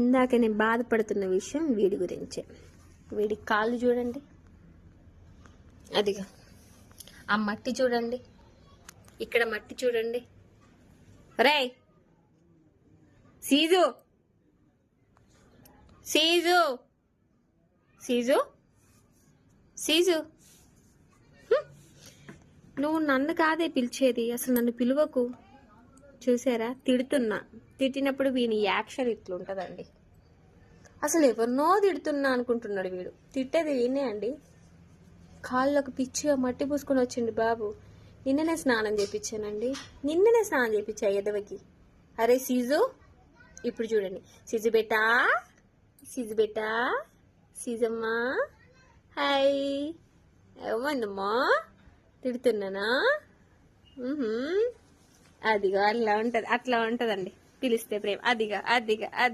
ఇందాక నేను బాధపడుతున్న విషయం వీడి గురించే. వీడి కాళ్ళు చూడండి, అదిగా ఆ మట్టి చూడండి, ఇక్కడ మట్టి చూడండి. రేయ్ సీజు, సీజు, సీజు, సీజు, నువ్వు నన్ను కాదే పిలిచేది, అసలు నన్ను పిలువకు. చూసారా, తిడుతున్నా, తిట్టినప్పుడు వీని యాక్షన్ ఇట్లుంటుందండి. అసలు ఎవరినో తిడుతున్నా అనుకుంటున్నాడు వీడు, తిట్టేది వీనే అండి. కాళ్ళకు పిచ్చిగా మట్టి పూసుకొని వచ్చిండు బాబు. నిన్ననే స్నానం చేయించానండి, నిన్ననే స్నానం చేయించా ఎదవకి. అరే సీజు, ఇప్పుడు చూడండి, సీజు బేటా, సీజు బేటా, సీజమ్మా, హాయ్. ఏమైందమ్మా, తిడుతున్నానా? అదిగా అట్లా ఉంటది, అట్లా ఉంటదండి పిలిస్తే ప్రేమ. అదిగా అదిగా అది